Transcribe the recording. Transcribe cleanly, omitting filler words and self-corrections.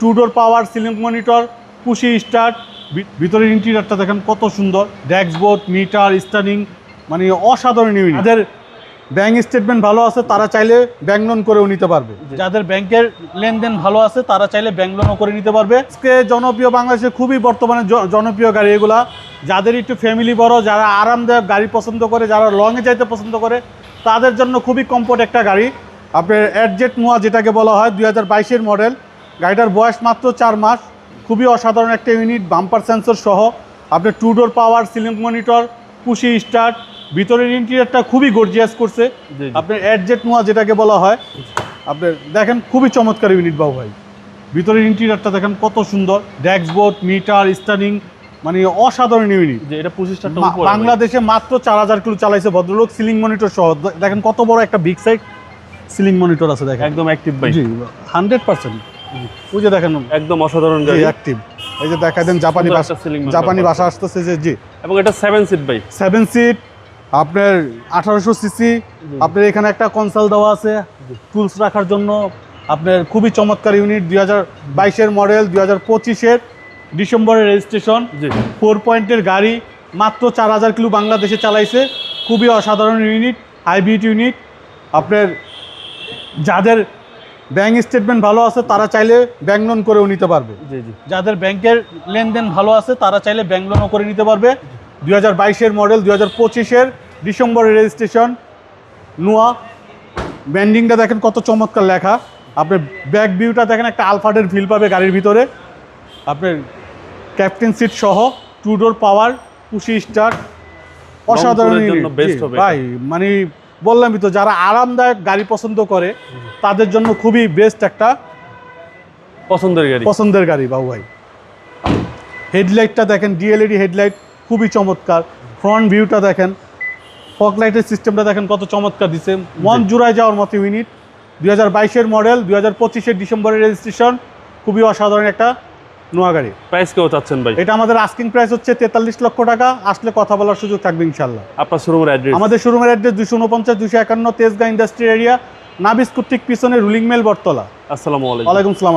Two ডোর পাওয়ার, ceiling monitor, পুশি start, ভিতরের ইন্টেরিয়রটা দেখেন কত সুন্দর, ড্যাশবোর্ড, মিটার, স্টার্নিং, মানে অসাধারণ ইউনিট। যাদের ব্যাংক স্টেটমেন্ট ভালো আছে তারা চাইলে ব্যাংক লোন করেও নিতে পারবে। যাদের ব্যাংকের লেনদেন ভালো আছে তারা চাইলে ব্যাংক লোনও করে নিতে পারবে। আজকে জনপ্রিয়, বাংলাদেশে খুবই বর্তমানে জনপ্রিয় গাড়ি এগুলা। যাদের একটু ফ্যামিলি বড়, যারা আরামদায়ক গাড়ি পছন্দ করে, যারা লংয়ে যাইতে পছন্দ করে, তাদের জন্য খুবই কমফোর্ট একটা গাড়ি। আপনার অ্যাডজেট নোয়া যেটাকে বলা হয়, 2022-এর মডেল। গাড়িটার বয়স মাত্র 4 মাস। খুবই অসাধারণ একটা ইউনিট, বাম্পার সেন্সর সহ। আপনার টু ডোর পাওয়ার, সিলিং মনিটর, পুশি স্টার্ট, ভিতরের ইন্টেরিয়রটা খুবই গর্জিয়াস করছে। আপনার অ্যাডজেট নোয়া যেটাকে বলা হয়, আপনার দেখেন খুবই চমৎকার ইউনিট বাবু ভাই। ভিতরের ইন্টেরিয়রটা দেখেন কত সুন্দর, ড্যাশবোর্ড, মিটার, স্টার্নিং, মানে অসাধারণ ইউনিট। এটা 25টা বাংলাদেশে মাত্র 4000 কিলো চালাইছে ভদ্রলোক, সিলিং মনিটর সহ। দেখেন কত বড় একটা বিগ সাইজ সিলিং মনিটর আছে, দেখেন একদম অ্যাক্টিভ ভাই। জি 100%। ওই যে দেখেন একদম অসাধারণ গাড়ি, অ্যাক্টিভ। এই যে দেখা দেন জাপানি ভাষা আসতেছে যে জি। এবং এটা 7 সিট ভাই, 7 সিট, আপনার 1800 সিসি। আপনার এখানে একটা কনসোল দেওয়া আছে টুলস রাখার জন্য। আপনার খুবই চমৎকার ইউনিট, 2022-এর মডেল, 2025-এর ডিসেম্বরের রেজিস্ট্রেশন, 4 পয়েন্টের গাড়ি, মাত্র 4000 কিলো বাংলাদেশে চালাইছে। খুবই অসাধারণ ইউনিট, হাইব্রিড ইউনিট। আপনার যাদের ব্যাংক স্টেটমেন্ট ভালো আছে তারা চাইলে ব্যাংক লোন করেও নিতে পারবে। যাদের ব্যাংকের লেনদেন ভালো আছে তারা চাইলে ব্যাংক লোনও করে নিতে পারবে। 2022-এর মডেল, 2025-এর ডিসেম্বরের রেজিস্ট্রেশন, নোয়া। ব্যান্ডিংটা দেখেন কত চমৎকার লেখা। আপনার ব্যাক ভিউটা দেখেন, একটা আলফাটের ফিল পাবে গাড়ির ভিতরে। আপনার ক্যাপ্টেন সিট সহ, টু ডোর পাওয়ার, পুশি স্টার্ট, অসাধারণ ভাই। মানে বললামই তো, যারা আরামদায়ক গাড়ি পছন্দ করে তাদের জন্য খুবই বেস্ট একটা পছন্দের গাড়ি বাবু ভাই। হেডলাইটটা দেখেন, ডিএলইডি হেডলাইট, খুবই চমৎকার। ফ্রন্ট ভিউটা দেখেন, ফগ লাইটের সিস্টেমটা দেখেন কত চমৎকার দিচ্ছে, মন জুড়ায় যাওয়ার মতো ইউনিট। 2022-এর মডেল, 2025-এর ডিসেম্বরের রেজিস্ট্রেশন, খুবই অসাধারণ একটা নোয়া গাড়ি। প্রাইস কেউ চাচ্ছেন ভাই? এটা আমাদের আস্কিং প্রাইস হচ্ছে 43 লক্ষ টাকা। আসলে কথা বলার সুযোগ থাকবে ইনশাল্লাহ। আপনার শোরুমের অ্যাড্রেস? আমাদের শোরুমের অ্যাড্রেস 249-251 তেজগাঁ ইন্ডাস্ট্রি এরিয়া, নাবিস কর্তৃক পিছনে রুলিং মেল বটতলা। আসসালামু আলাইকুম। ওয়ালাইকুম আসসালাম।